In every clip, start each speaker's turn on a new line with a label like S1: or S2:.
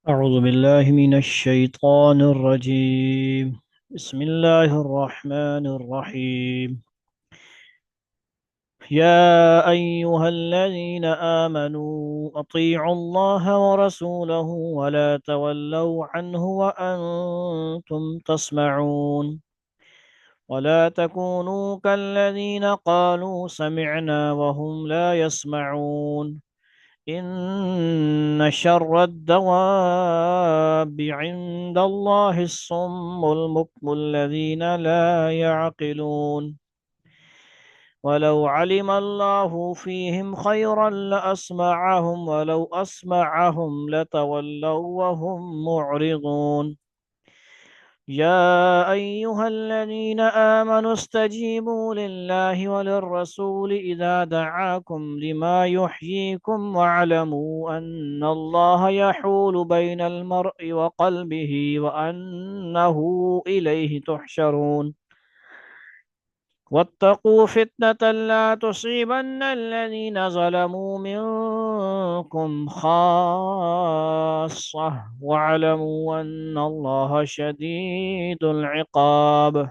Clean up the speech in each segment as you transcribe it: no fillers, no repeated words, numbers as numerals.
S1: أعوذ بالله من الشيطان الرجيم. بسم الله الرحمن الرحيم. يا أيها الذين آمنوا أطيعوا الله ورسوله ولا تولوا عنه وأنتم تسمعون ولا تكونوا كالذين قالوا سمعنا وهم لا يسمعون إن شر الدواب عند الله الصم البكم الذين لا يعقلون ولو علم الله فيهم خيرا لأسمعهم ولو أسمعهم لتولوا وهم معرضون يا أيها الذين آمنوا استجيبوا لله وللرسول إذا دعاكم لما يحييكم واعلموا أن الله يحول بين المرء وقلبه وأنه إليه تحشرون واتقوا فتنة لا تصيبن الذين ظلموا منكم خاصة واعلموا أن الله شديد العقاب.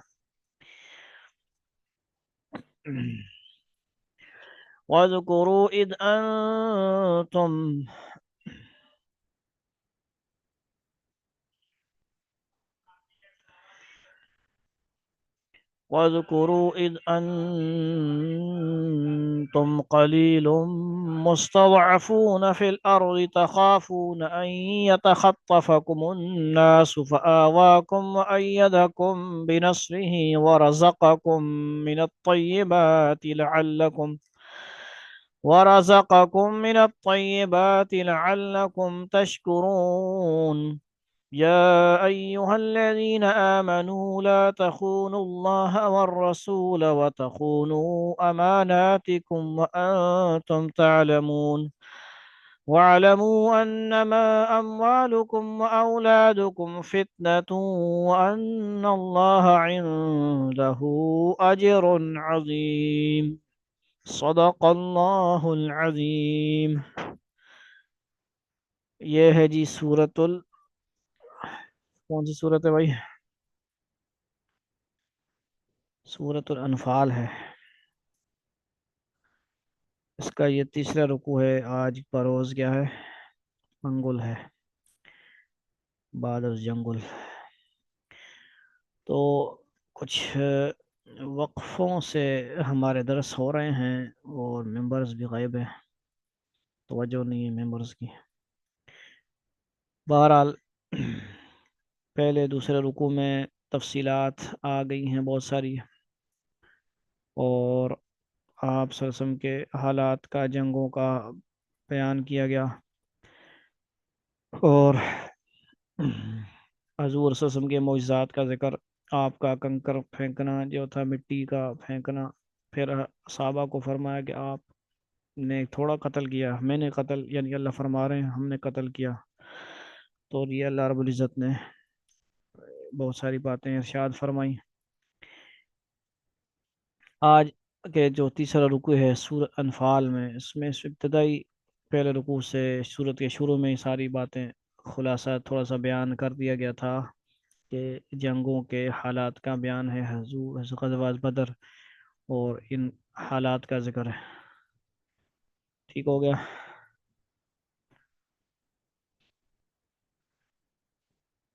S1: واذكروا إذ أنتم واذكروا إذ أنتم قليل مستضعفون في الأرض تخافون أن يتخطفكم الناس فآواكم وأيدكم بنصره ورزقكم من الطيبات لعلكم تشكرون يا أيها الذين آمنوا لا تخونوا الله والرسول وتخونوا أماناتكم وأنتم تعلمون واعلموا أنما أموالكم وأولادكم فتنة وأن الله عنده أجر عظيم. صدق اللہ العظیم. یہ ہے جی کون سی صورت ہے بھائی؟ سورۃ الانفال ہے. اس کا یہ تیسرا رکوع ہے. آج پروز کیا ہے؟ منگل ہے بعد از جنگل. تو کچھ وقفوں سے ہمارے درس ہو رہے ہیں اور ممبرز بھی غائب ہیں، توجہ نہیں ہے ممبرز کی. بہرحال پہلے دوسرے رکوع میں تفصیلات آ گئی ہیں بہت ساری، اور آپ صلی اللہ علیہ وسلم کے حالات کا، جنگوں کا بیان کیا گیا، اور حضور صلی اللہ علیہ وسلم کے معجزات کا ذکر، آپ کا کنکر پھینکنا جو تھا، مٹی کا پھینکنا. پھر صحابہ کو فرمایا کہ آپ نے تھوڑا قتل کیا، میں نے قتل، یعنی اللہ فرما رہے ہیں ہم نے قتل کیا. تو یہ اللہ رب العزت نے بہت ساری باتیں ارشاد فرمائی. آج کے جو تیسرا رکوع ہے سورۃ انفال میں، اس میں ابتدائی پہلے رکوع سے سورت کے شروع میں ساری باتیں خلاصہ تھوڑا سا بیان کر دیا گیا تھا کہ جنگوں کے حالات کا بیان ہے، غزوات بدر اور ان حالات کا ذکر ہے. ٹھیک ہو گیا؟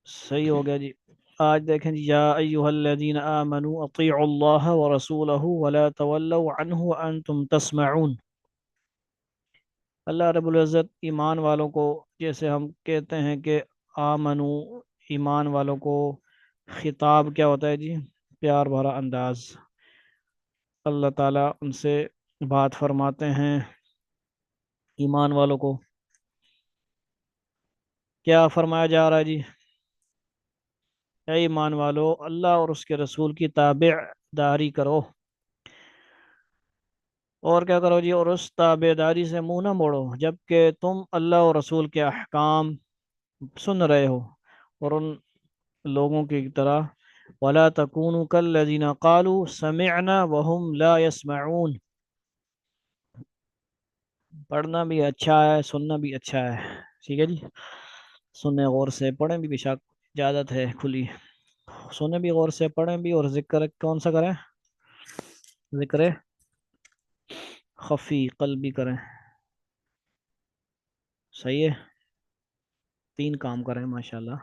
S1: صحیح ہو گیا جی. آج دیکھیں جی، یا ایہا الذین آمنوا اطیعوا اللہ ورسولہ ولا تولوا عنہ وانتم تسمعون. اللہ رب العزت ایمان والوں کو، جیسے ہم کہتے ہیں کہ آمنو، ایمان والوں کو خطاب کیا ہوتا ہے جی؟ پیار بھرا انداز. اللہ تعالیٰ ان سے بات فرماتے ہیں ایمان والوں کو. کیا فرمایا جا رہا ہے جی؟ اے ایمان والو، اللہ اور اس کے رسول کی تابع داری کرو. اور کیا کرو جی؟ اور اس تابع داری سے منہ نہ موڑو جبکہ تم اللہ اور رسول کے احکام سن رہے ہو، اور ان لوگوں کی طرح وَلَا تَكُونُوا كَالَّذِينَ قَالُوا سَمِعْنَا وَهُمْ لَا يَسْمَعُونَ. پڑھنا بھی اچھا ہے، سننا بھی اچھا ہے. ٹھیک ہے جی. سنیں غور سے، پڑھیں بھی، بشک اجازت ہے کھلی، سنیں بھی غور سے، پڑھیں بھی، اور ذکر کون سا کریں؟ ذکر خفی قلبی کریں، صحیح ہے، 3 کام کریں ماشاءاللہ۔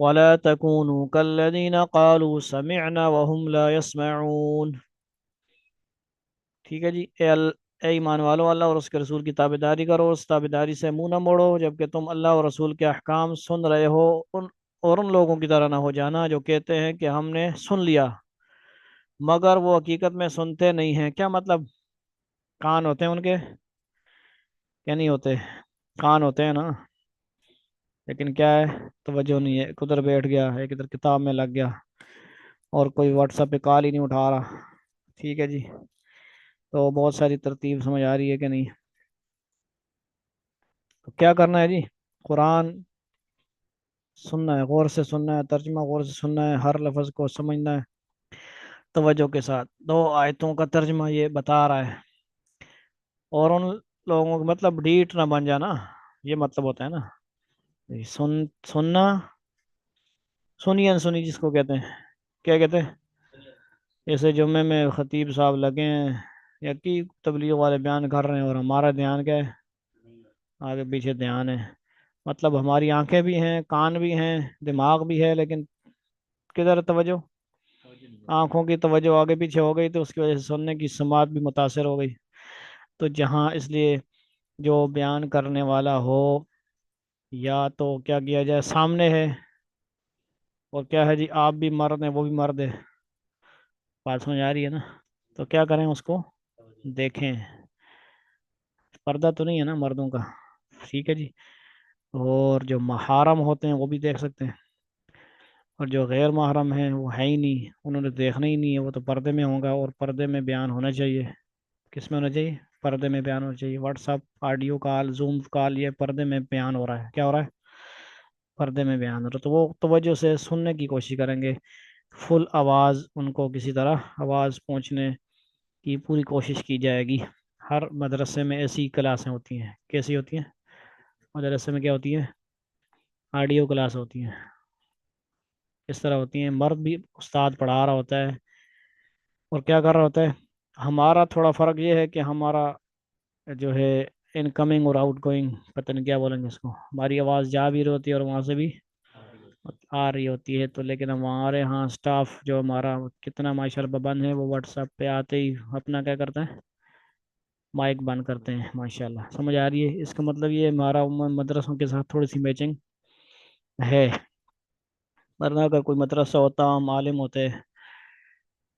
S1: وَلَا تَكُونُوا كَالَّذِينَ قَالُوا سَمِعْنَا وَهُمْ لَا يَسْمَعُونَ۔ ٹھیک ہے جی، اے ایمان والو، اللہ اور اس کے رسول کی تابعداری کرو، اس تابعداری سے منہ نہ موڑو جبکہ تم اللہ اور رسول کے احکام سن رہے ہو، اور ان لوگوں کی طرح نہ ہو جانا جو کہتے ہیں کہ ہم نے سن لیا مگر وہ حقیقت میں سنتے نہیں ہیں۔ کیا مطلب؟ کان ہوتے ہیں ان کے؟ کیا نہیں ہوتے؟ کان ہوتے ہیں نا، لیکن کیا ہے، توجہ نہیں ہے، ایک ادھر بیٹھ گیا، ایک ادھر کتاب میں لگ گیا، اور کوئی واٹس ایپ پہ کال ہی نہیں اٹھا رہا۔ ٹھیک ہے جی، تو بہت ساری ترتیب سمجھ آ رہی ہے کہ نہیں؟ تو کیا کرنا ہے جی؟ قرآن سننا ہے، غور سے سننا ہے، ترجمہ غور سے سننا ہے، ہر لفظ کو سمجھنا ہے توجہ کے ساتھ۔ 2 آیتوں کا ترجمہ یہ بتا رہا ہے، اور ان لوگوں کا مطلب ڈیٹ نہ بن جانا، یہ مطلب ہوتا ہے نا، سننا، سنی انسنی جس کو کہتے ہیں، کیا کہتے ہیں؟ جیسے جمعے میں خطیب صاحب لگے ہیں یا کی تبلیغ والے بیان کر رہے ہیں، اور ہمارا دھیان کیا ہے؟ آگے پیچھے دھیان ہے، مطلب ہماری آنکھیں بھی ہیں، کان بھی ہیں، دماغ بھی ہے، لیکن کدھر توجہ؟ آنکھوں کی توجہ آگے پیچھے ہو گئی، تو اس کی وجہ سے سننے کی سماعت بھی متاثر ہو گئی۔ تو جہاں اس لیے جو بیان کرنے والا ہو، یا تو کیا کیا جائے، سامنے ہے، اور کیا ہے جی، آپ بھی مرد ہیں وہ بھی مرد ہے، بات سمجھ آ رہی ہے نا؟ تو کیا کریں، اس کو دیکھیں، پردہ تو نہیں ہے نا مردوں کا، ٹھیک ہے جی، اور جو محارم ہوتے ہیں وہ بھی دیکھ سکتے ہیں، اور جو غیر محرم ہیں وہ ہے ہی نہیں، انہوں نے دیکھنا ہی نہیں ہے، وہ تو پردے میں ہوں گا، اور پردے میں بیان ہونا چاہیے، کس میں ہونا چاہیے؟ پردے میں بیان ہونا چاہیے۔ WhatsApp, audio call, Zoom call, یہ پردے میں بیان ہو رہا ہے، کیا ہو رہا ہے؟ پردے میں بیان ہو رہا ہے، تو وہ توجہ سے سننے کی کوشش کریں گے، فل آواز ان کو کسی طرح آواز پہنچنے کی پوری کوشش کی جائے گی۔ ہر مدرسے میں ایسی کلاسیں ہوتی ہیں، کیسی ہوتی ہیں؟ مدرسے میں کیا ہوتی ہیں؟ آڈیو کلاس ہوتی ہیں، اس طرح ہوتی ہیں، مرد بھی استاد پڑھا رہا ہوتا ہے، اور کیا کر رہا ہوتا ہے؟ ہمارا تھوڑا فرق یہ ہے کہ ہمارا جو ہے ان کمنگ اور آؤٹ گوئنگ، پتہ نہیں کیا بولیں گے اس کو، ہماری آواز جا بھی رہی ہوتی ہے اور وہاں سے بھی آ رہی ہوتی ہے، تو لیکن ہمارے ہاں سٹاف جو ہمارا کتنا ماشاء اللہ پابند ہے، وہ واٹس ایپ پہ آتے ہی اپنا کیا کرتا ہے؟ مائک بند کرتے ہیں، ماشاء اللہ، سمجھ آ رہی ہے؟ اس کا مطلب یہ ہمارا مدرسوں کے ساتھ تھوڑی سی میچنگ ہے، ورنہ اگر کوئی مدرسہ ہوتا، ہم عالم ہوتے،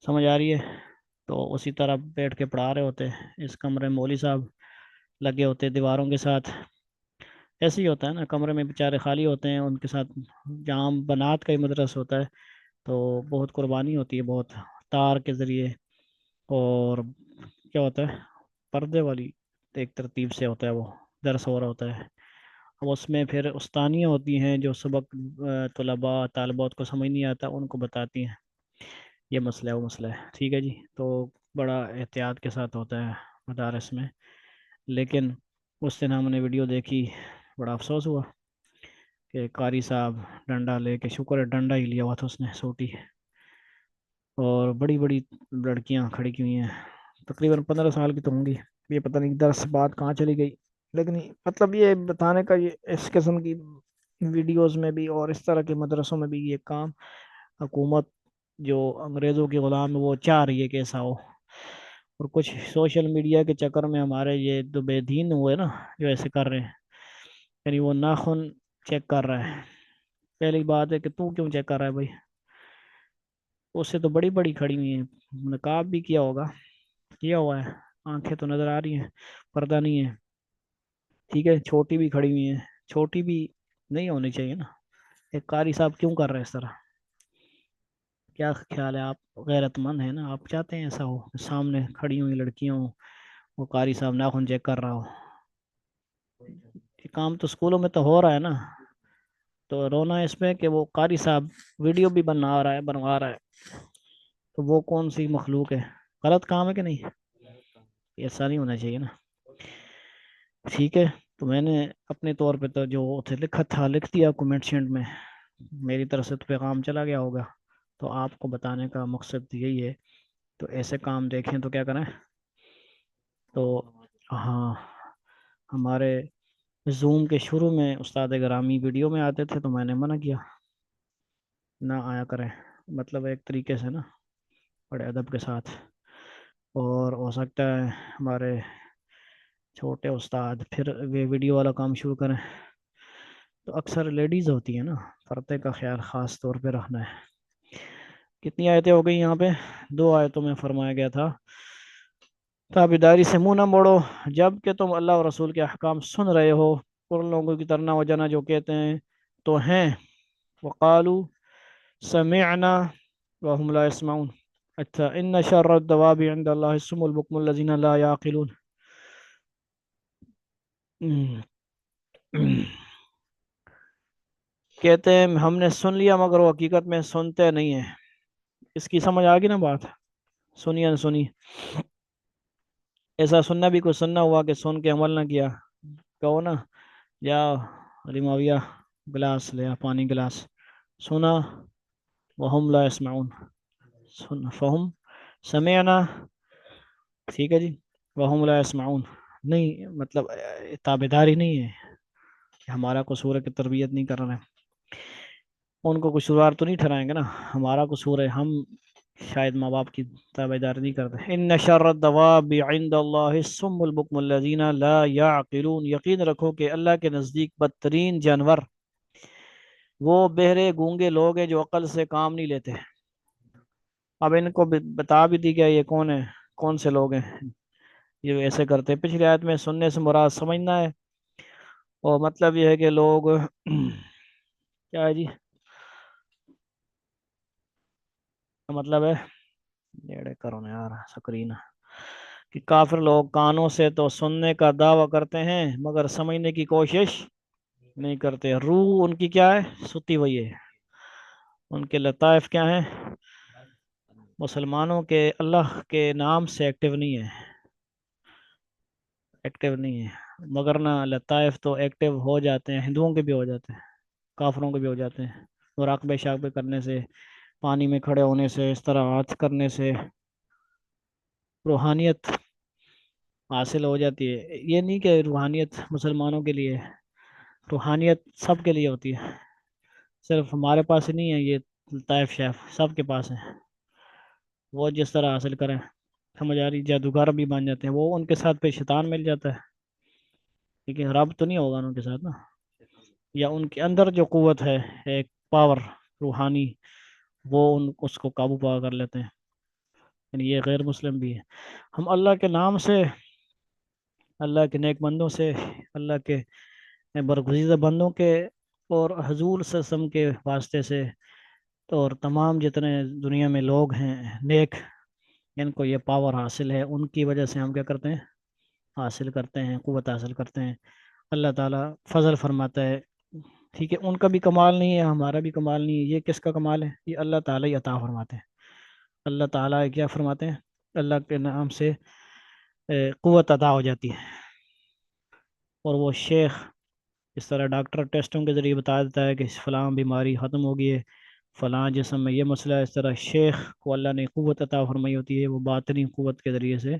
S1: سمجھ آ رہی ہے، تو اسی طرح بیٹھ کے پڑھا رہے ہوتے، اس کمرے میں مولوی صاحب لگے ہوتے دیواروں کے ساتھ، ایسے ہی ہوتا ہے نا، کمرے میں بیچارے خالی ہوتے ہیں، ان کے ساتھ جہاں بنات کا ہی مدرسہ ہوتا ہے، تو بہت قربانی ہوتی ہے، بہت تار کے ذریعے، اور کیا ہوتا ہے، پردے والی ایک ترتیب سے ہوتا ہے، وہ درس ہو رہا ہوتا ہے، اب اس میں پھر استانیاں ہوتی ہیں جو سبق طلباء طالبات کو سمجھ نہیں آتا ان کو بتاتی ہیں، یہ مسئلہ ہے وہ مسئلہ ہے، ٹھیک ہے جی، تو بڑا احتیاط کے ساتھ ہوتا ہے مدارس میں، لیکن اس دن ہم نے ویڈیو دیکھی، بڑا افسوس ہوا کہ قاری صاحب ڈنڈا لے کے، شکر ہے ڈنڈا ہی لیا ہوا تھا اس نے، سوٹی، اور بڑی بڑی لڑکیاں کھڑی کی ہوئی ہیں، تقریباً 15 سال کی تو ہوں گی، یہ پتہ نہیں 10 بات کہاں چلی گئی، لیکن مطلب یہ بتانے کا، یہ اس قسم کی ویڈیوز میں بھی اور اس طرح کے مدرسوں میں بھی یہ کام حکومت جو انگریزوں کے غلام ہے وہ چاہ رہی ہے کہ ایسا ہو، اور کچھ سوشل میڈیا کے چکر میں ہمارے یہ تو بے دین ہوئے نا جو ایسے کر رہے ہیں، یعنی وہ ناخن چیک کر رہا ہے، پہلی بات ہے کہ تو کیوں چیک کر رہا ہے بھائی، اس سے تو بڑی بڑی کھڑی ہوئی ہیں، نقاب بھی کیا ہوگا، کیا ہوا ہے، آنکھیں تو نظر آ رہی ہیں، پردہ نہیں ہے، ٹھیک ہے، چھوٹی بھی کھڑی ہوئی ہیں، چھوٹی بھی نہیں ہونی چاہیے نا، ایک قاری صاحب کیوں کر رہے ہیں اس طرح؟ کیا خیال ہے؟ آپ غیرت مند ہیں نا، آپ چاہتے ہیں ایسا ہو، سامنے کھڑی ہوئی لڑکیاں ہوں، وہ قاری صاحب ناخن چیک کر رہا ہو، یہ کام تو اسکولوں میں تو ہو رہا ہے نا، تو رونا ہے اس میں کہ وہ قاری صاحب ویڈیو بھی بنوا رہا ہے، تو وہ کون سی مخلوق ہے؟ غلط کام ہے کہ نہیں؟ ایسا نہیں ہونا چاہیے نا، ٹھیک ہے، تو میں نے اپنے طور پہ تو جو تھے لکھا تھا لکھ دیا کمنٹ شینٹ میں، میری طرف سے تو پیغام چلا گیا ہوگا، تو آپ کو بتانے کا مقصد یہی ہے، تو ایسے کام دیکھیں تو کیا کریں؟ تو ہاں، ہمارے زوم کے شروع میں استاد گرامی ویڈیو میں آتے تھے تو میں نے منع کیا، نہ آیا کریں، مطلب ایک طریقے سے نا، بڑے ادب کے ساتھ، اور ہو سکتا ہے ہمارے چھوٹے استاد پھر وہ ویڈیو والا کام شروع کریں، تو اکثر لیڈیز ہوتی ہیں نا، پردے کا خیال خاص طور پہ رکھنا ہے۔ کتنی آیتیں ہو گئی یہاں پہ؟ 2 آیتوں میں فرمایا گیا تھا تابیداری سے منہ نہ موڑو جب کہ تم اللہ اور رسول کے احکام سن رہے ہو، ان لوگوں کی طرح و جنا جو کہتے ہیں تو ہیں، وقالو سمعنا وهم لا يسمعون، اچھا ان شر الدواب عند اللہ الصم البکم الذین لا یعقلون۔ کہتے ہیں ہم نے سن لیا مگر وہ حقیقت میں سنتے نہیں ہیں۔ اس کی سمجھ آ گئی نا بات؟ سنی یا نہ سنی؟ ایسا سننا بھی کوئی سننا ہوا کہ سن کے عمل نہ کیا؟ کہو نا، یا علی معاویہ گلاس لیا پانی گلاس، سنا وہم لا يسمعون، فہم سمعنا، ٹھیک ہے جی، وہم لا يسمعون، نہیں مطلب تابیداری نہیں ہے کہ ہمارا قصور ہے کہ تربیت نہیں کر رہے ہیں، ان کو قصوروار تو نہیں ٹھہرائیں گے نا، ہمارا قصور ہے ہم شاید ماں باپ کی تابعداری نہیں کرتے۔ ان شر الدواب عند اللہ الصم البکم الذین لا یعقلون، یقین رکھو کہ اللہ کے نزدیک بدترین جانور وہ بہرے گونگے لوگ ہیں جو عقل سے کام نہیں لیتے۔ اب ان کو بتا بھی دی گیا یہ کون ہے، کون سے لوگ ہیں یہ ایسے کرتے ہیں۔ پچھلی آیت میں سننے سے مراد سمجھنا ہے، اور مطلب یہ ہے کہ لوگ کیا ہے جی، مطلب ہے نیڑے کرو نا یار سکرین، کہ کافر لوگ کانوں سے تو سننے کا دعویٰ کرتے ہیں مگر سمجھنے کی کوشش نہیں کرتے، روح ان کی کیا ہے؟ ستی ہوئی ہے، ان کے لطائف کیا ہیں؟ مسلمانوں کے اللہ کے نام سے ایکٹیو نہیں ہے، ایکٹیو نہیں ہے، مگر نہ لطائف تو ایکٹیو ہو جاتے ہیں، ہندوؤں کے بھی ہو جاتے ہیں، کافروں کے بھی ہو جاتے ہیں، مراقبے شاقبے کرنے سے، پانی میں کھڑے ہونے سے، اس طرح ہاتھ کرنے سے روحانیت حاصل ہو جاتی ہے۔ یہ نہیں کہ روحانیت مسلمانوں کے لیے، روحانیت سب کے لیے ہوتی ہے، صرف ہمارے پاس ہی نہیں ہے یہ طائف شیف، سب کے پاس ہے، وہ جس طرح حاصل کریں، سمجھ آ رہی؟ جادوگر بھی بن جاتے ہیں وہ، ان کے ساتھ پہ شیطان مل جاتا ہے، لیکن رب تو نہیں ہوگا ان کے ساتھ نا، یا ان کے اندر جو قوت ہے ایک پاور روحانی، وہ اس کو قابو پا کر لیتے ہیں، یعنی یہ غیر مسلم بھی ہے۔ ہم اللہ کے نام سے، اللہ کے نیک بندوں سے، اللہ کے برگزیدہ بندوں کے اور حضور صلی اللہ علیہ وسلم کے واسطے سے، اور تمام جتنے دنیا میں لوگ ہیں نیک، ان کو یہ پاور حاصل ہے، ان کی وجہ سے ہم کیا کرتے ہیں؟ حاصل کرتے ہیں، قوت حاصل کرتے ہیں، اللہ تعالیٰ فضل فرماتا ہے، ٹھیک ہے؟ ان کا بھی کمال نہیں ہے، ہمارا بھی کمال نہیں ہے، یہ کس کا کمال ہے؟ یہ اللہ تعالیٰ ہی عطا فرماتے ہیں، اللہ تعالیٰ کیا فرماتے ہیں؟ اللہ کے نام سے قوت عطا ہو جاتی ہے، اور وہ شیخ اس طرح ڈاکٹر ٹیسٹوں کے ذریعے بتا دیتا ہے کہ فلاں بیماری ختم ہو گئی ہے، فلاں جسم میں یہ مسئلہ ہے، اس طرح شیخ کو اللہ نے قوت عطا فرمائی ہوتی ہے، وہ باطنی قوت کے ذریعے سے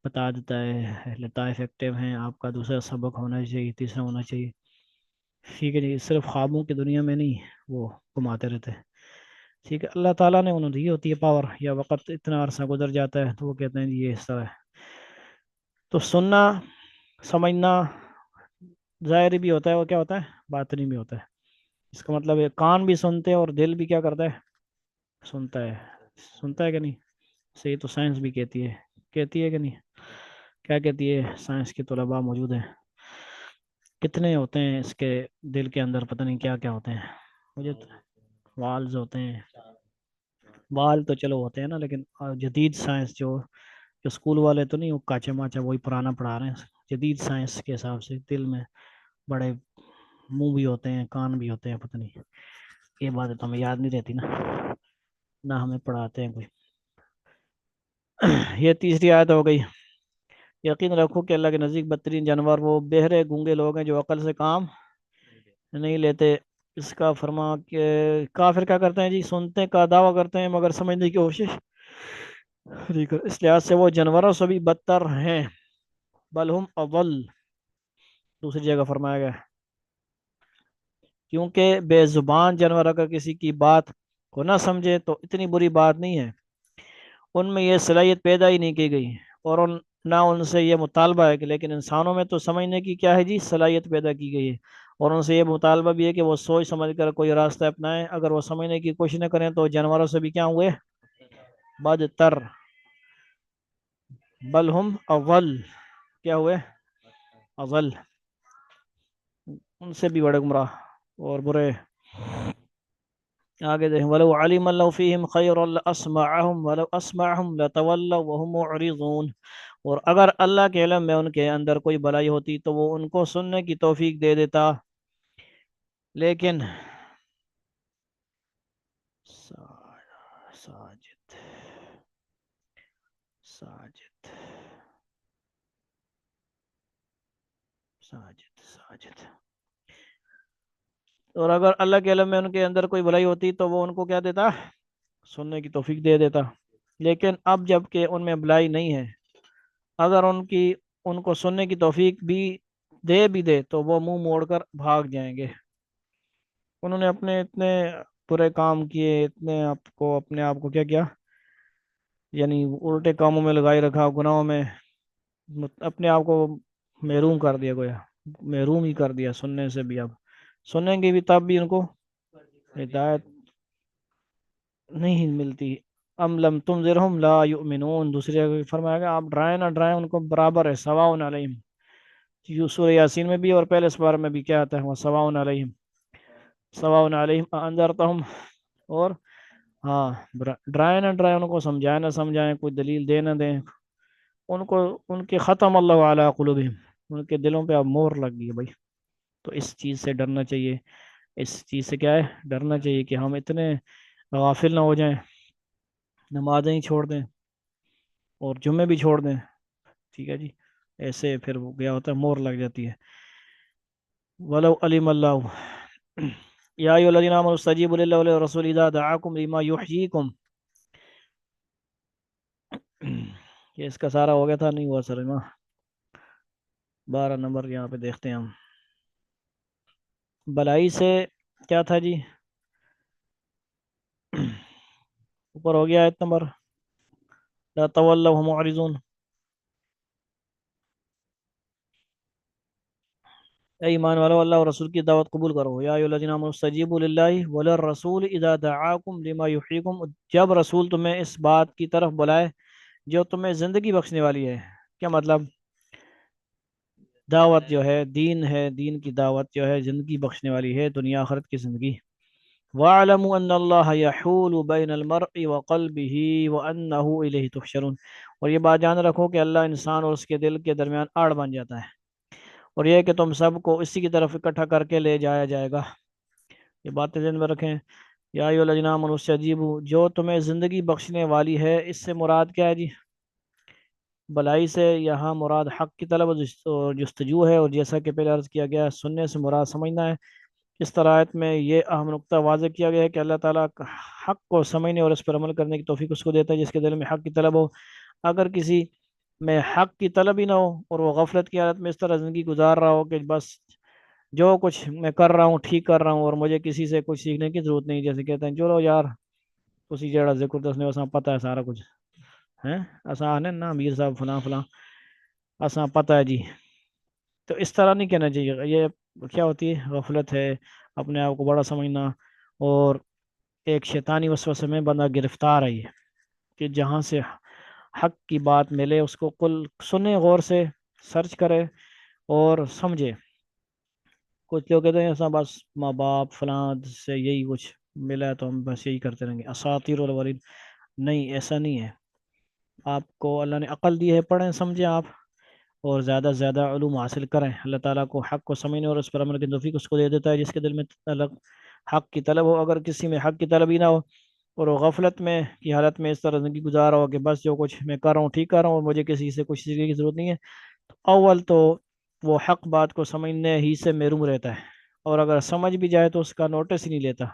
S1: بتا دیتا ہے، لطائف ایکٹیو ہیں، آپ کا دوسرا سبق ہونا چاہیے، تیسرا ہونا چاہیے، ٹھیک ہے جی؟ صرف خوابوں کی دنیا میں نہیں وہ گھماتے رہتے ہیں، ٹھیک ہے؟ اللہ تعالیٰ نے انہوں دی ہوتی ہے پاور، یا وقت اتنا عرصہ گزر جاتا ہے تو وہ کہتے ہیں جی یہ حصہ ہے، تو سننا سمجھنا ظاہری بھی ہوتا ہے، وہ کیا ہوتا ہے؟ باطنی بھی ہوتا ہے، اس کا مطلب ہے کان بھی سنتے ہیں اور دل بھی کیا کرتا ہے؟ سنتا ہے، سنتا ہے کہ نہیں؟ صحیح، تو سائنس بھی کہتی ہے کہ نہیں؟ کیا کہتی ہے سائنس کے طلباء موجود ہیں؟ کتنے ہوتے ہیں اس کے دل کے اندر؟ پتہ نہیں کیا کیا ہوتے ہیں، مجھے والز ہوتے ہیں، بال تو چلو ہوتے ہیں نا، لیکن جدید سائنس جو اسکول والے تو نہیں، وہ کاچا ماچا وہی پرانا پڑھا رہے ہیں، جدید سائنس کے حساب سے دل میں بڑے منہ بھی ہوتے ہیں، کان بھی ہوتے ہیں، پتہ نہیں، یہ بات تو ہمیں یاد نہیں رہتی نا، نہ ہمیں پڑھاتے ہیں کوئی۔ یہ تیسری آیت ہو گئی، یقین رکھو کہ اللہ کے نزدیک بدترین جانور وہ بہرے گونگے لوگ ہیں جو عقل سے کام نہیں لیتے۔ اس کا فرما کہ کافر کیا کرتے ہیں جی، سنتے کا دعویٰ کرتے ہیں مگر سمجھنے کی کوشش نہیں کرتے، اس لحاظ سے وہ جانوروں سے بھی بدتر ہیں، بل ہم اول، دوسری جگہ فرمایا گیا ہے۔ کیونکہ بے زبان جانور اگر کسی کی بات کو نہ سمجھے تو اتنی بری بات نہیں ہے، ان میں یہ صلاحیت پیدا ہی نہیں کی گئی، اور نہ ان سے یہ مطالبہ ہے کہ، لیکن انسانوں میں تو سمجھنے کی کیا ہے جی، صلاحیت پیدا کی گئی ہے، اور ان سے یہ مطالبہ بھی ہے کہ وہ سوچ سمجھ کر کوئی راستہ اپنائیں، اگر وہ سمجھنے کی کوشش نہ کریں تو جانوروں سے بھی کیا ہوئے، بدتر، بل ہم اول، کیا ہوئے، اول، ان سے بھی بڑے گمراہ اور برے۔ آگے دیکھیں، وَلَوْ عَلِمَ اللَّهُ فِيهِمْ خَيْرًا لَأَسْمَعَهُمْ وَلَوْ أَسْمَعَهُمْ لَتَوَلَّوْا وَهُمْ مُعْرِضُونَ، اور اگر اللہ کے علم میں ان کے اندر کوئی بلائی ہوتی تو وہ ان کو سننے کی توفیق دے دیتا، لیکن ساجد ساجد ساجد ساجد، اور اگر اللہ کے علم میں ان کے اندر کوئی بلائی ہوتی تو وہ ان کو کیا دیتا، سننے کی توفیق دے دیتا، لیکن اب جب کہ ان میں بلائی نہیں ہے، اگر ان کو سننے کی توفیق بھی دے تو وہ منہ موڑ کر بھاگ جائیں گے، انہوں نے اپنے اتنے برے کام کیے، اتنے اپنے آپ کو کیا کیا، یعنی الٹے کاموں میں لگائی رکھا، گناہوں میں اپنے آپ کو محروم کر دیا، گویا محروم ہی کر دیا سننے سے بھی، اب سنیں گے بھی تب بھی ان کو ہدایت نہیں ملتی۔ ام لم تنذرہم لا یؤمنون، دوسری جگہ فرمایا گیا آپ ڈرائیں نہ ڈرائیں ان کو برابر ہے، سواء علیہم، سورہ یاسین میں بھی اور پہلے اس بار میں بھی کیا آتا ہے، وہ سواء علیہم، سواء علیہم انذرتہم، اور ہاں ڈرائیں نہ ڈرائیں ان کو، سمجھائیں نہ سمجھائیں، کوئی دلیل دے نہ دیں ان کو، ان کے ختم اللہ علی قلوبہم، ان کے دلوں پہ اب مہر لگ گئی ہے بھائی، تو اس چیز سے ڈرنا چاہیے، اس چیز سے کیا ہے، ڈرنا چاہیے کہ ہم اتنے غافل نہ ہو جائیں، نمازیں ہی چھوڑ دیں اور جمعے بھی چھوڑ دیں، ٹھیک ہے جی، ایسے پھر وہ گیا ہوتا ہے، مہر لگ جاتی ہے۔ ولو علم اللہ یا ایھا الذین آمنوا استجیبوا للہ وللرسول اذا دعاکم لما یحییکم، یہ اس کا سارا ہو گیا تھا، نہیں ہوا سر، 12 نمبر یہاں پہ دیکھتے ہیں ہم، بلائی سے کیا تھا جی، اوپر ہو گیا آیت نمبر لا تولوا وهم معرضون، اے ایمان والو اللہ اور رسول کی دعوت قبول کرو، یا ایھا الذین آمنوا استجیبوا للہ وللرسول اذا دعاکم لما یحییکم، جب رسول تمہیں اس بات کی طرف بلائے جو تمہیں زندگی بخشنے والی ہے، کیا مطلب، دعوت جو ہے دین ہے، دین کی دعوت جو ہے زندگی بخشنے والی ہے، دنیا آخرت کی زندگی۔ وَاعْلَمُوا أَنَّ اللَّهَ يَحُولُ بَيْنَ الْمَرْءِ وَقَلْبِهِ وَأَنَّهُ إِلَيْهِ تُحْشَرُونَ، اور یہ بات جان رکھو کہ اللہ انسان اور اس کے دل کے درمیان آڑ بن جاتا ہے، اور یہ کہ تم سب کو اسی کی طرف اکٹھا کر کے لے جایا جائے گا، یہ باتیں ذہن میں رکھیں۔ یا ایھا الذین آمنوا استجیبوا، جو تمہیں زندگی بخشنے والی ہے، اس سے مراد کیا ہے جی، بلائی سے یہاں مراد حق کی طلب اور جستجو ہے، اور جیسا کہ پہلے عرض کیا گیا سننے سے مراد سمجھنا ہے، اس طرح آیت میں یہ اہم نقطہ واضح کیا گیا ہے کہ اللہ تعالیٰ حق کو سمجھنے اور اس پر عمل کرنے کی توفیق اس کو دیتا ہے جس کے دل میں حق کی طلب ہو، اگر کسی میں حق کی طلب ہی نہ ہو اور وہ غفلت کی حالت میں اس طرح زندگی گزار رہا ہو کہ بس جو کچھ میں کر رہا ہوں ٹھیک کر رہا ہوں اور مجھے کسی سے کچھ سیکھنے کی ضرورت نہیں، جیسے کہتے ہیں چلو یار اسی جڑا ذکر دسنے اساں پتہ ہے سارا کچھ ہیں، اساں آنے نا میر صاحب فلاں فلاں اساں پتہ ہے جی، تو اس طرح نہیں کہنا چاہیے، یہ کیا ہوتی ہے، غفلت ہے، اپنے آپ کو بڑا سمجھنا، اور ایک شیطانی وسوسے میں بندہ گرفتار ہے، یہ کہ جہاں سے حق کی بات ملے اس کو کل سنے، غور سے سرچ کرے اور سمجھے۔ کچھ لوگ کہتے ہیں ایسا بس ماں باپ فلاں سے یہی کچھ ملا ہے تو ہم بس یہی کرتے رہیں گے، اساطیر الاولین، نہیں ایسا نہیں ہے، آپ کو اللہ نے عقل دی ہے، پڑھیں سمجھیں آپ، اور زیادہ سے زیادہ علوم حاصل کریں، اللہ تعالیٰ کو حق کو سمجھنے اور اس پر عمل کی توفیق اس کو دے دیتا ہے جس کے دل میں الگ حق کی طلب ہو، اگر کسی میں حق کی طلب ہی نہ ہو اور وہ غفلت میں کی حالت میں اس طرح زندگی گزار ہو کہ بس جو کچھ میں کر رہا ہوں ٹھیک کر رہا ہوں اور مجھے کسی سے کچھ سیکھنے کی ضرورت نہیں ہے، تو اول تو وہ حق بات کو سمجھنے ہی سے محروم رہتا ہے، اور اگر سمجھ بھی جائے تو اس کا نوٹس ہی نہیں لیتا۔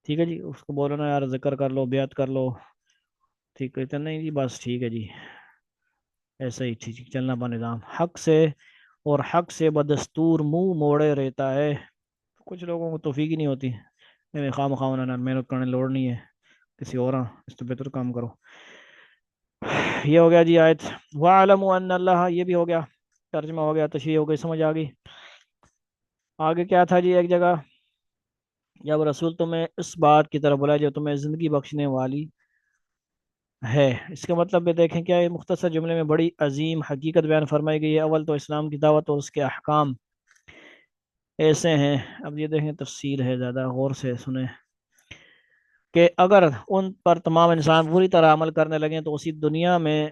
S1: ٹھیک ہے جی، اس کو بولو نا یار ذکر کر لو، بیعت کر لو، ٹھیک ہے نہیں جی بس ٹھیک ہے جی، ایسا ہی ٹھیک چلنا با نظام حق سے، اور حق سے بدستور منہ موڑے رہتا ہے۔ کچھ لوگوں کو توفیق ہی نہیں ہوتی، میں خواہ مخواہ نہ محنت کرنے لوڑ نہیں ہے، کسی اور اس تو بہتر کام کرو۔ یہ ہو گیا جی آیت۔ وَاعْلَمُوا أَنَّ اللَّهَ، یہ بھی ہو گیا، ترجمہ ہو گیا، تشریح ہو گئی، سمجھ آ گئی۔ آگے کیا تھا جی، ایک جگہ جب رسول تمہیں اس بات کی طرف بلایا جو تمہیں زندگی بخشنے والی ہے، اس کا مطلب بھی دیکھیں کیا ہے، مختصر جملے میں بڑی عظیم حقیقت بیان فرمائی گئی ہے۔ اول تو اسلام کی دعوت اور اس کے احکام ایسے ہیں، اب یہ دیکھیں تفصیل ہے، زیادہ غور سے سنیں، کہ اگر ان پر تمام انسان پوری طرح عمل کرنے لگیں تو اسی دنیا میں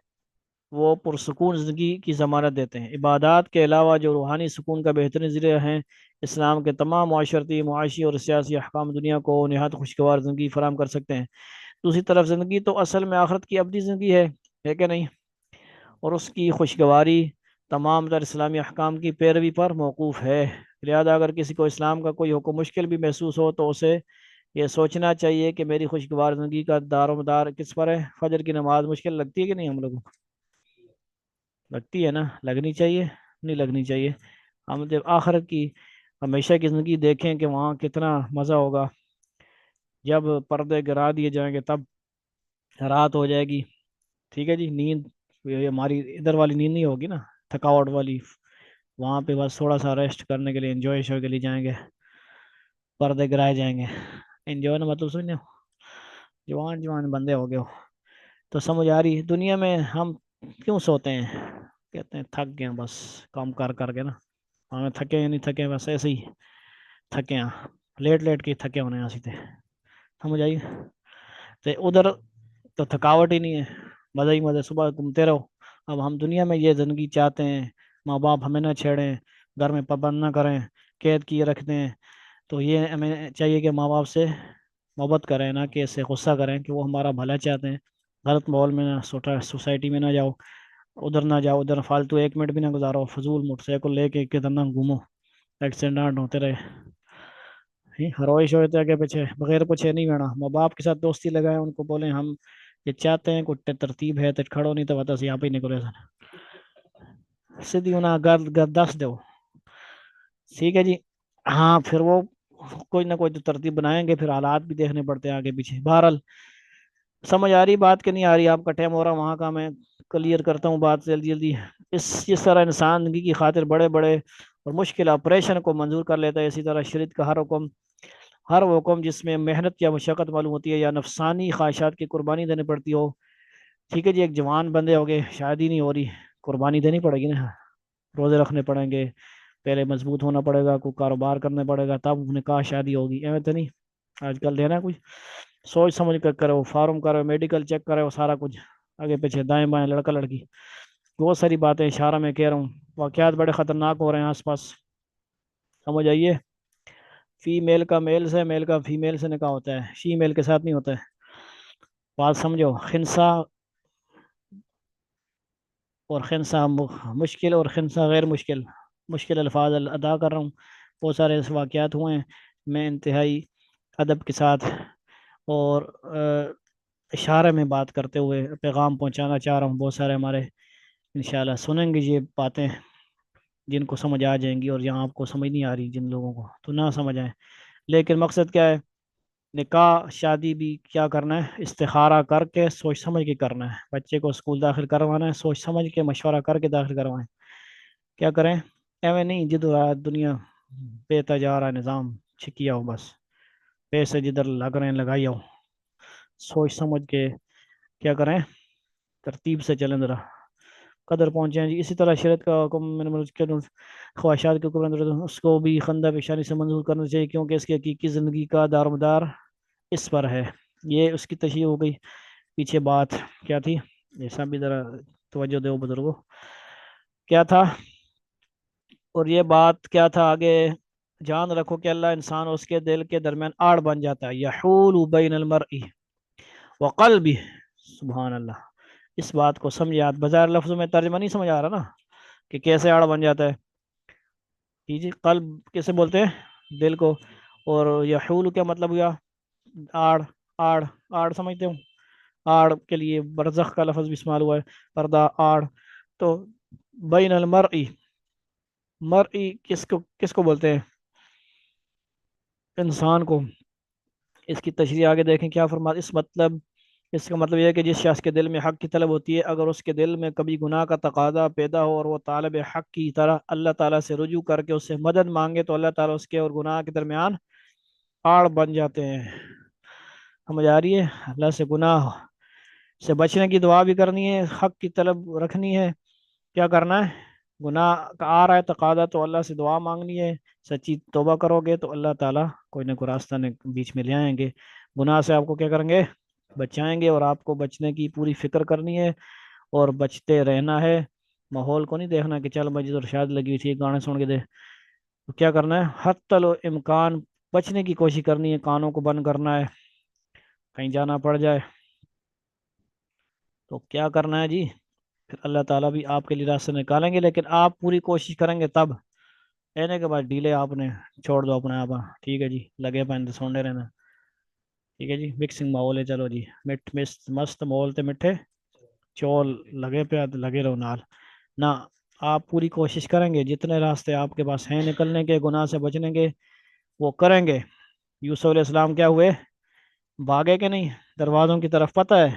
S1: وہ پرسکون زندگی کی ضمانت دیتے ہیں۔ عبادات کے علاوہ جو روحانی سکون کا بہترین ذریعہ ہیں، اسلام کے تمام معاشرتی، معاشی اور سیاسی احکام دنیا کو نہایت خوشگوار زندگی فراہم کر سکتے ہیں۔ دوسری طرف زندگی تو اصل میں آخرت کی ابدی زندگی ہے کہ نہیں، اور اس کی خوشگواری تمام تر اسلامی احکام کی پیروی پر موقوف ہے۔ لہذا اگر کسی کو اسلام کا کوئی حکم مشکل بھی محسوس ہو تو اسے یہ سوچنا چاہیے کہ میری خوشگوار زندگی کا دار و مدار کس پر ہے۔ فجر کی نماز مشکل لگتی ہے کہ نہیں ہم لوگوں کو؟ لگتی ہے نا، لگنی چاہیے، نہیں لگنی چاہیے؟ ہم جب آخرت کی ہمیشہ کی زندگی دیکھیں کہ وہاں کتنا مزہ ہوگا، جب پردے گرا دیے جائیں گے تب رات ہو جائے گی، ٹھیک ہے جی، نیند یہ ہماری ادھر والی نیند نہیں ہوگی نا، تھکاوٹ والی، وہاں پہ بس تھوڑا سا ریسٹ کرنے کے لیے، انجوائے شو کے لیے جائیں گے، پردے گرائے جائیں گے۔ انجوائے نا مطلب سنو، جوان جوان بندے ہو گئے ہو تو سمجھ آ رہی ہے۔ دنیا میں ہم کیوں سوتے ہیں؟ کہتے ہیں تھک گئے ہیں بس کام کر کر کے نا، ہمیں تھکے یا نہیں تھکے، بس ایسے ہی تھکے ہیں، لیٹ لیٹ کے تھکے ہونے ایسے تھے، سمجھ آئی؟ تو ادھر تو تھکاوٹ ہی نہیں ہے، مزہ ہی مزہ، صبح گھومتے رہو۔ اب ہم دنیا میں یہ زندگی چاہتے ہیں، ماں باپ ہمیں نہ چھیڑیں، گھر میں پابند نہ کریں، قید کیے رکھ دیں، تو یہ ہمیں چاہیے کہ ماں باپ سے محبت کریں، نہ کہ اس سے غصہ کریں کہ وہ ہمارا بھلا چاہتے ہیں۔ غلط ماحول میں نہ، سوسائٹی میں نہ جاؤ، ادھر نہ جاؤ، ادھر فالتو ایک منٹ بھی نہ گزارو، فضول موٹر سائیکل لے کے کدھر نہ گھومو، ایکسیڈنٹ ہوتے رہے، روئش ہوتے آگے پیچھے بغیر پوچھے نہیں بینا۔ ماں باپ کے ساتھ دوستی لگائیں، ان کو بولیں ہم یہ چاہتے ہیں، کچھ ترتیب ہے تو کھڑو، نہیں تو بتا یہاں پہ ہی نکلے سیدھی انہیں گھر دس دو، ٹھیک ہے جی۔ ہاں پھر وہ کوئی نہ کوئی تو ترتیب بنائیں گے، پھر حالات بھی دیکھنے پڑتے ہیں آگے پیچھے۔ بہرحال سمجھ آ رہی بات کہ نہیں آ رہی؟ آپ کا ٹائم ہو رہا وہاں کا، میں کلیئر کرتا ہوں بات جلدی جلدی۔ اس طرح انسان زندگی کی خاطر بڑے بڑے اور مشکل آپریشن کو منظور کر لیتا ہے، اسی طرح شریعت کا ہر وہ حکم جس میں محنت یا مشقت معلوم ہوتی ہے یا نفسانی خواہشات کی قربانی دینی پڑتی ہو، ٹھیک ہے جی، ایک جوان بندے ہو گئے، شادی نہیں ہو رہی، قربانی دینی پڑے گی نا، روزے رکھنے پڑیں گے، پہلے مضبوط ہونا پڑے گا، کوئی کاروبار کرنا پڑے گا، تب نکاح شادی ہوگی، ایویں تو نہیں۔ آج کل دینا کچھ سوچ سمجھ کر کرو، فارم کرو، میڈیکل چیک کرو، سارا کچھ آگے پیچھے دائیں بائیں، لڑکا لڑکی، بہت ساری باتیں اشارہ میں کہہ رہا ہوں، واقعات بڑے خطرناک ہو رہے ہیں آس پاس، سمجھ آئیے۔ فی میل کا میل سے، میل کا فیمیل سے نکاح ہوتا ہے، شی میل کے ساتھ نہیں ہوتا ہے، بات سمجھو۔ خنسا اور خنسا مشکل اور خنسا غیر مشکل، مشکل الفاظ ادا کر رہا ہوں، بہت سارے ایسے واقعات ہوئے ہیں، میں انتہائی ادب کے ساتھ اور اشارے میں بات کرتے ہوئے پیغام پہنچانا چاہ رہا ہوں۔ بہت سارے ہمارے انشاءاللہ سنیں گے یہ باتیں، جن کو سمجھ آ جائیں گی، اور یہاں آپ کو سمجھ نہیں آ رہی جن لوگوں کو تو نہ سمجھ آئیں، لیکن مقصد کیا ہے؟ نکاح شادی بھی کیا کرنا ہے؟ استخارہ کر کے، سوچ سمجھ کے کرنا ہے۔ بچے کو اسکول داخل کروانا ہے، سوچ سمجھ کے مشورہ کر کے داخل کروائیں، کیا کریں؟ ایویں نہیں جدھر دنیا بیتا جا رہا ہے نظام چھکیا ہو، بس پیسے جدھر لگ رہے ہیں لگائی ہو، سوچ سمجھ کے کیا کریں؟ ترتیب سے چلیں، ذرا قدر پہنچے ہیں جی۔ اسی طرح شریعت کا حکم میں نے خواہشات کے حکم اس کو بھی خندہ پیشانی سے منظور کرنا چاہیے، کیونکہ اس کی حقیقی زندگی کا دار و مدار اس پر ہے۔ یہ اس کی تشریح ہو گئی۔ پیچھے بات کیا تھی؟ ایسا بھی ذرا توجہ دو بزرگوں، کیا تھا؟ اور یہ بات کیا تھا آگے؟ جان رکھو کہ اللہ انسان اور اس کے دل کے درمیان آڑ بن جاتا ہے، یحول بین المرء وقلبہ، سبحان اللہ۔ اس بات کو سمجھے، آپ بظاہر لفظوں میں ترجمہ نہیں سمجھ آ رہا نا کہ کیسے آڑ بن جاتا ہے؟ جی قلب کیسے بولتے ہیں؟ دل کو۔ اور یحول کیا مطلب ہوا؟ آڑ، آڑ، آڑ سمجھتے ہو؟ آڑ کے لیے برزخ کا لفظ بھی استعمال ہوا ہے، پردہ، آڑ۔ تو بین المرئی، مرئی کس کو بولتے ہیں؟ انسان کو۔ اس کی تشریح آگے دیکھیں کیا فرماتے، اس کا مطلب یہ ہے کہ جس شخص کے دل میں حق کی طلب ہوتی ہے، اگر اس کے دل میں کبھی گناہ کا تقاضا پیدا ہو اور وہ طالب حق کی طرح اللہ تعالیٰ سے رجوع کر کے اس سے مدد مانگے، تو اللہ تعالیٰ اس کے اور گناہ کے درمیان آڑ بن جاتے ہیں۔ سمجھ آ رہی ہے؟ اللہ سے گناہ سے بچنے کی دعا بھی کرنی ہے، حق کی طلب رکھنی ہے، کیا کرنا ہے؟ گناہ کا آ رہا ہے تقاضا تو اللہ سے دعا مانگنی ہے، سچی توبہ کرو گے تو اللہ تعالیٰ کوئی نہ کوئی راستہ بیچ میں لے آئیں گے، گناہ سے آپ کو کیا کریں گے؟ بچائیں گے۔ اور آپ کو بچنے کی پوری فکر کرنی ہے اور بچتے رہنا ہے، ماحول کو نہیں دیکھنا کہ چل مسجد اور شاید لگی ہوئی تھی گانے سن کے دے، تو کیا کرنا ہے؟ حتی الامکان بچنے کی کوشش کرنی ہے، کانوں کو بند کرنا ہے، کہیں جانا پڑ جائے تو کیا کرنا ہے جی؟ پھر اللہ تعالیٰ بھی آپ کے لیے راستہ نکالیں گے، لیکن آپ پوری کوشش کریں گے تب، کہنے کے بعد ڈیلے آپ نے چھوڑ دو اپنے آپ، ٹھیک ہے جی، لگے پہنتے سونے رہنا، ٹھیک ہے جی، مکسنگ ماحول ہے، چلو جی، مست ماحول تے میٹھے چول لگے پہ لگے رہو نال نہ۔ آپ پوری کوشش کریں گے، جتنے راستے آپ کے پاس ہیں نکلنے کے، گناہ سے بچنے کے، وہ کریں گے۔ یوسف علیہ السلام کیا ہوئے؟ بھاگے کہ نہیں دروازوں کی طرف؟ پتہ ہے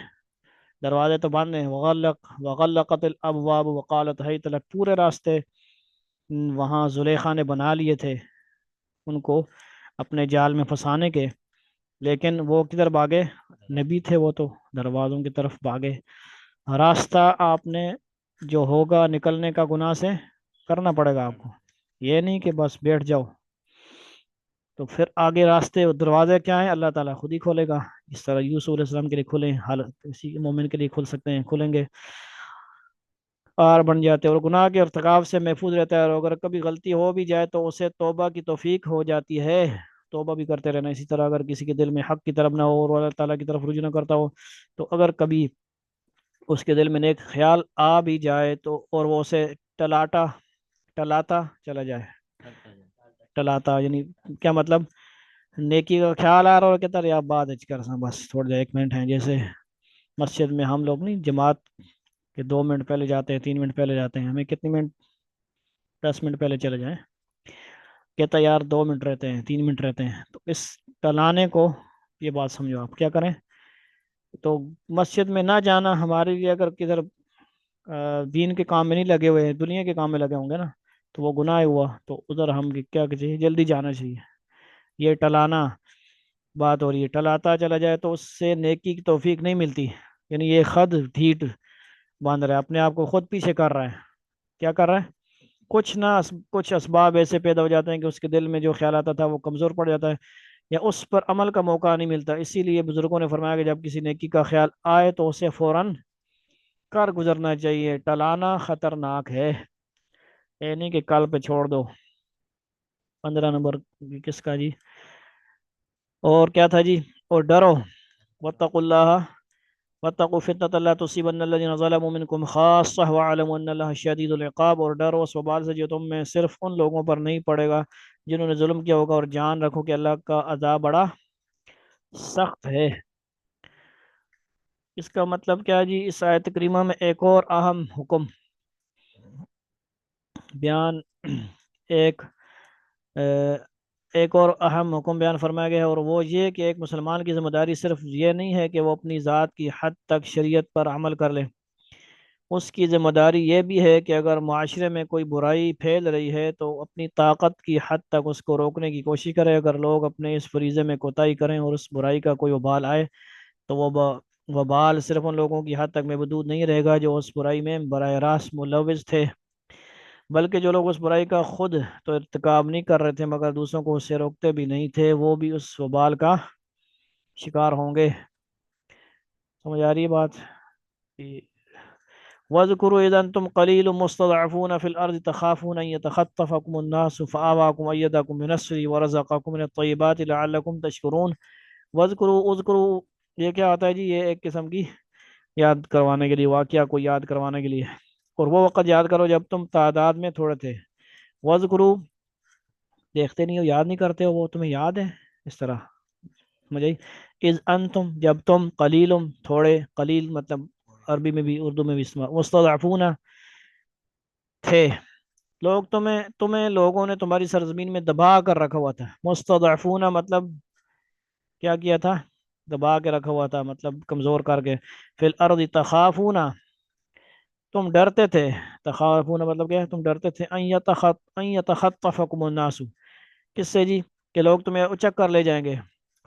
S1: دروازے تو بند ہیں، وغلقت الابواب وقالت حیت لک، پورے راستے وہاں زلیخا نے بنا لیے تھے ان کو اپنے جال میں پھنسانے کے، لیکن وہ کدھر بھاگے؟ نبی تھے وہ تو دروازوں کی طرف بھاگے۔ راستہ آپ نے جو ہوگا نکلنے کا گناہ سے کرنا پڑے گا آپ کو، یہ نہیں کہ بس بیٹھ جاؤ۔ تو پھر آگے راستے دروازے کیا ہیں؟ اللہ تعالیٰ خود ہی کھولے گا، اس طرح یوسف علیہ السلام کے لیے کھلے، حال کسی مومن کے لیے کھل سکتے ہیں، کھلیں گے، آر بن جاتے ہیں، اور گناہ کے ارتکاب سے محفوظ رہتا ہے، اور اگر کبھی غلطی ہو بھی جائے تو اسے توبہ کی توفیق ہو جاتی ہے، توبہ بھی کرتے رہنا۔ اسی طرح اگر کسی کے دل میں حق کی طرف نہ ہو اور اللہ تعالیٰ کی طرف رجوع نہ کرتا ہو، تو اگر کبھی اس کے دل میں نیک خیال آ بھی جائے تو، اور وہ اسے ٹلاتا چلا جائے، ٹلاتا یعنی کیا مطلب؟ نیکی کا خیال آ رہا اور کہتا رہے آپ بعد کر سا، بس تھوڑا جا 1 منٹ ہیں، جیسے مسجد میں ہم لوگ نہیں جماعت کہ 2 منٹ پہلے جاتے ہیں، 3 منٹ پہلے جاتے ہیں، ہمیں کتنی منٹ؟ 10 منٹ پہلے چلے جائیں، کہتا یار 2 منٹ رہتے ہیں، 3 منٹ رہتے ہیں، تو اس ٹلانے کو یہ بات سمجھو آپ کیا کریں؟ تو مسجد میں نہ جانا ہمارے لیے، اگر کدھر دین کے کام میں نہیں لگے ہوئے ہیں، دنیا کے کام میں لگے ہوں گے نا، تو وہ گناہ ہوا، تو ادھر ہم کیا چاہیے؟ جلدی جانا چاہیے۔ یہ ٹلانا بات ہو رہی ہے، ٹلاتا چلا جائے تو اس سے نیکی کی توفیق نہیں ملتی، یعنی یہ خود ڈھیٹ باندھ رہا ہے اپنے آپ کو، خود پیچھے کر رہا ہے، کیا کر رہا ہے؟ کچھ اسباب ایسے پیدا ہو جاتے ہیں کہ اس کے دل میں جو خیال آتا تھا وہ کمزور پڑ جاتا ہے، یا اس پر عمل کا موقع نہیں ملتا۔ اسی لیے بزرگوں نے فرمایا کہ جب کسی نیکی کا خیال آئے تو اسے فوراً کر گزرنا چاہیے، ٹلانا خطرناک ہے، یہ نہیں کہ کل پہ چھوڑ دو۔ 15 نمبر کس کا جی؟ اور کیا تھا جی؟ اور ڈرو، واتقوا اللہ، واتقوا فتنة لا تصيبن الذين ظلموا منكم خاصة واعلموا ان اللہ شدید العقاب، اور ڈرو اس وبال سے جو تم میں صرف ان لوگوں پر نہیں پڑے گا جنہوں نے ظلم کیا ہوگا، اور جان رکھو کہ اللہ کا عذاب بڑا سخت ہے۔ اس کا مطلب کیا جی؟ اس آیت کریمہ میں ایک اور اہم حکم بیان ایک ایک اور اہم حکم بیان فرمایا گیا ہے، اور وہ یہ کہ ایک مسلمان کی ذمہ داری صرف یہ نہیں ہے کہ وہ اپنی ذات کی حد تک شریعت پر عمل کر لے، اس کی ذمہ داری یہ بھی ہے کہ اگر معاشرے میں کوئی برائی پھیل رہی ہے تو اپنی طاقت کی حد تک اس کو روکنے کی کوشش کرے۔ اگر لوگ اپنے اس فریضے میں کوتاہی کریں اور اس برائی کا کوئی وبال آئے تو وہ وبال صرف ان لوگوں کی حد تک محدود نہیں رہے گا جو اس برائی میں براہ راست ملوث تھے، بلکہ جو لوگ اس برائی کا خود تو ارتکاب نہیں کر رہے تھے مگر دوسروں کو اس سے روکتے بھی نہیں تھے، وہ بھی اس وبال کا شکار ہوں گے۔ سمجھ آ رہی ہے بات؟ وَاذْكُرُوا إِذْ أَنْتُمْ قَلِيلٌ مُسْتَضْعَفُونَ فِي الْأَرْضِ تَخَافُونَ أَنْ يَتَخَطَّفَكُمُ النَّاسُ فَآوَاكُمْ وَأَيَّدَكُمْ بِنَصْرِهِ وَرَزَقَكُمْ مِنَ الطَّيِّبَاتِ لَعَلَّكُمْ تَشْكُرُونَ۔ وَاذْكُرُوا اذْكُرُوا، یہ کیا ہوتا ہے جی؟ یہ ایک قسم کی یاد کروانے کے لیے، واقعہ کو یاد کروانے کے لیے، اور وہ وقت یاد کرو جب تم تعداد میں تھوڑے تھے۔ وَاذْكُرُوا، دیکھتے نہیں ہو، یاد نہیں کرتے ہو، وہ تمہیں یاد ہے اس طرح مجھے؟ اذ انتم، جب تم، قلیلم، تھوڑے، قلیل مطلب عربی میں بھی اردو میں بھی استعمال، مستضعفون، تھے لوگ، تمہیں لوگوں نے تمہاری سرزمین میں دبا کر رکھا ہوا تھا۔ مستضعفون مطلب کیا کیا تھا؟ دبا کے رکھا ہوا تھا، مطلب کمزور کر کے۔ فی الارض تخافون، تم ڈرتے تھے، تخافون مطلب کیا ہے؟ تم ڈرتے تھے، ان یتخطفکم الناس، کس سے جی؟ کہ لوگ تمہیں اچک کر لے جائیں گے۔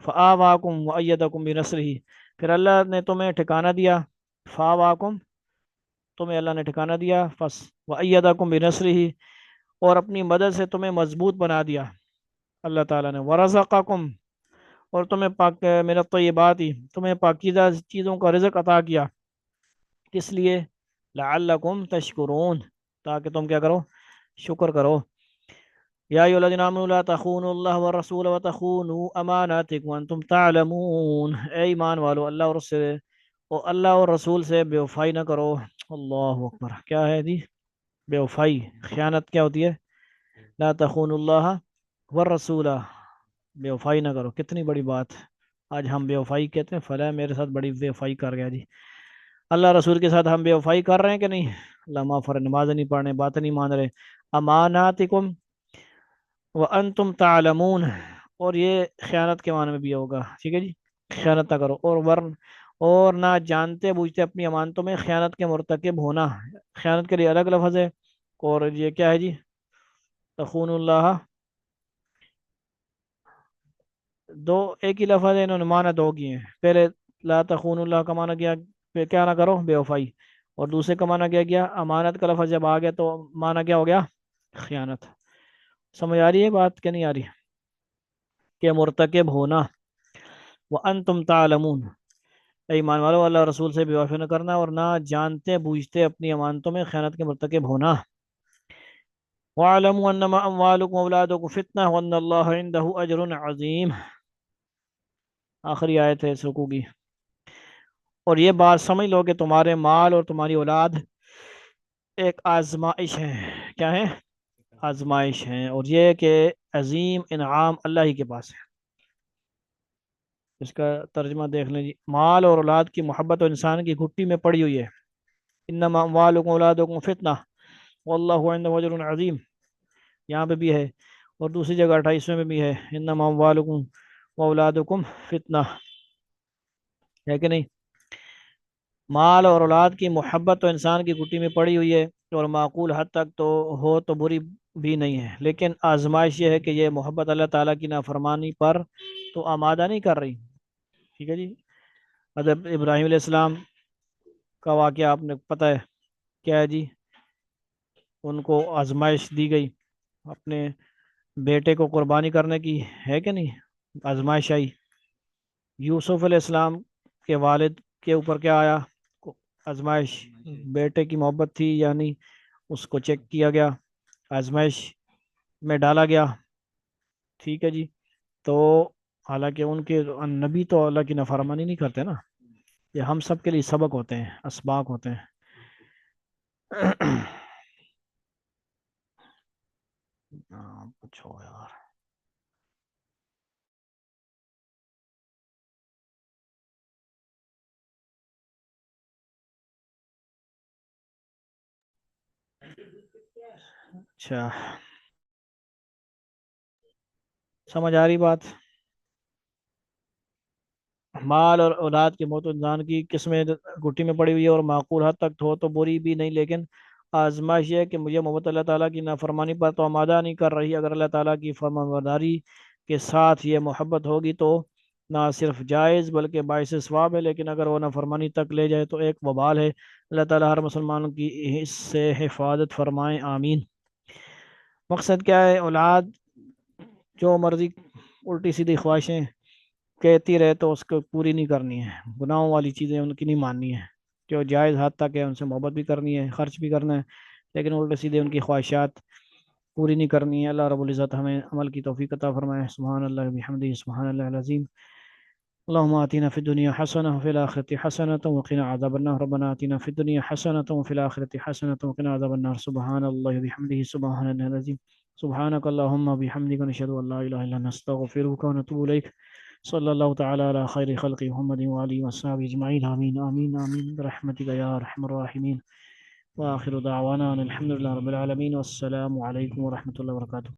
S1: فآواکم وایدکم بنصرہ، پھر اللہ نے تمہیں ٹھکانہ دیا، فآواکم، تمہیں اللہ نے ٹھکانہ دیا، فس وایدکم بنصرہ، اور اپنی مدد سے تمہیں مضبوط بنا دیا اللہ تعالیٰ نے۔ ورزقکم، اور تمہیں پاک من الطیبات، تمہیں پاکیزہ چیزوں کا رزق عطا کیا، کس لیے؟ لعلکم تشکرون، تاکہ تم کیا کرو؟ شکر کرو۔ یا ایھا الذین آمنوا لا تخونوا اللہ والرسول وتخونوا اماناتکم وانتم تعلمون، اے ایمان والو، اللہ اور رسول سے بے وفائی نہ کرو۔ اللہ اکبر، کیا ہے جی بے وفائی؟ خیانت کیا ہوتی ہے؟ لا تخونوا اللہ والرسول، بے وفائی نہ کرو، کتنی بڑی بات۔ آج ہم بے وفائی کہتے ہیں، فلاں میرے ساتھ بڑی بے وفائی کر گیا جی۔ اللہ رسول کے ساتھ ہم بے وفائی کر رہے ہیں کہ نہیں؟ اللہ معاف فرمائے، نماز نہیں پڑھ رہے، بات نہیں مان رہے۔ اماناتکم وانتم تعلمون، اور یہ خیانت کے معنی میں بھی ہوگا، ٹھیک ہے جی؟ خیانت نہ کرو، اور نہ جانتے بوجھتے اپنی امانتوں میں خیانت کے مرتکب ہونا۔ خیانت کے لیے الگ لفظ ہے، اور یہ کیا ہے جی؟ تخون اللہ، دو ایک ہی لفظ ہے، انہوں نے معنی دو کیے ہیں۔ پہلے لا تخون اللہ کا معنی کیا؟ پھر کیا نہ کرو؟ بے وفائی۔ اور دوسرے کا معنی کیا گیا؟ امانت کا لفظ جب آ گیا تو معنی کیا ہو گیا؟ خیانت۔ سمجھ آ رہی ہے بات کہ نہیں آ رہی؟ کہ مرتکب ہونا۔ وانتم تعلمون، اے ایمان والو، اللہ اور رسول سے بے وفائی نہ کرنا، اور نہ جانتے بوجھتے اپنی امانتوں میں خیانت کے مرتکب ہونا۔ وَاعْلَمُوا أَنَّمَا أَمْوَالُكُمْ وَأَوْلَادُكُمْ فِتْنَةٌ وَأَنَّ اللَّهَ عِندَهُ أَجْرٌ عَظِيمٌ، آخری آیت ہے اس رکوع کی۔ اور یہ بات سمجھ لو کہ تمہارے مال اور تمہاری اولاد ایک آزمائش ہے۔ کیا ہے؟ آزمائش ہے، اور یہ کہ عظیم انعام اللہ ہی کے پاس ہے۔ اس کا ترجمہ دیکھ لیں جی، مال اور اولاد کی محبت و انسان کی گھٹی میں پڑی ہوئی ہے۔ انما اموالکم اولادکم فتنہ واللہ عنده اجر عظیم، یہاں پہ بھی ہے، اور دوسری جگہ 28ویں میں بھی ہے، انما اموالکم واولادکم فتنہ، ہے کہ نہیں؟ مال اور اولاد کی محبت تو انسان کی گھٹی میں پڑی ہوئی ہے، اور معقول حد تک تو ہو تو بری بھی نہیں ہے، لیکن آزمائش یہ ہے کہ یہ محبت اللہ تعالیٰ کی نافرمانی پر تو آمادہ نہیں کر رہی، ٹھیک ہے جی؟ حضرت ابراہیم علیہ السلام کا واقعہ آپ نے پتہ ہے، کیا ہے جی؟ ان کو آزمائش دی گئی اپنے بیٹے کو قربانی کرنے کی، ہے کہ نہیں؟ آزمائش آئی۔ یوسف علیہ السلام کے والد کے اوپر کیا آیا؟ آزمائش، بیٹے کی محبت تھی یا نہیں، اس کو چیک کیا گیا، آزمائش میں ڈالا گیا، ٹھیک ہے جی؟ تو حالانکہ ان کے نبی تو اللہ کی نافرمانی نہیں کرتے نا، یہ ہم سب کے لیے سبق ہوتے ہیں، اسباق ہوتے ہیں۔ پوچھو یار۔ اچھا، سمجھ آ رہی بات؟ مال اور اولاد کی موت انسان کی قسمیں گھٹی میں پڑی ہوئی ہے، اور معقول حد تک ہو تو بری بھی نہیں، لیکن آزمائش یہ ہے کہ مجھے محبت اللہ تعالیٰ کی نافرمانی پر تو آمادہ نہیں کر رہی۔ اگر اللہ تعالیٰ کی فرمانبرداری کے ساتھ یہ محبت ہوگی تو نہ صرف جائز بلکہ باعث ثواب ہے، لیکن اگر وہ نافرمانی تک لے جائے تو ایک وبال ہے۔ اللہ تعالیٰ ہر مسلمان کی اس سے حفاظت فرمائیں، آمین۔ مقصد کیا ہے؟ اولاد جو مرضی الٹی سیدھی خواہشیں کہتی رہے تو اس کو پوری نہیں کرنی ہے، گناہوں والی چیزیں ان کی نہیں ماننی ہے، جو جائز حد تک ہے ان سے محبت بھی کرنی ہے، خرچ بھی کرنا ہے، لیکن الٹے سیدھے ان کی خواہشات پوری نہیں کرنی ہے۔ اللہ رب العزت ہمیں عمل کی توفیق عطا فرمائے۔ سبحان اللہ بحمدہ، سبحان اللہ العظیم۔ اللهم آتنا في الدنيا حسنة وفي الآخرة حسنة وقنا عذاب النار، ربنا آتنا في الدنيا حسنة وفي الآخرة حسنة وقنا عذاب النار، سبحان الله وبحمده، سبحان الله العظيم، سبحانك اللهم وبحمدك، نشهد أن لا إله إلا أنت، نستغفرك ونتوب إليك، صلى الله تعالى على خير خلق محمد وآله وصحبه أجمعين، آمين آمين آمين برحمتك يا أرحم الراحمين، وآخر دعوانا أن الحمد لله رب العالمين، والسلام عليكم ورحمة الله وبركاته۔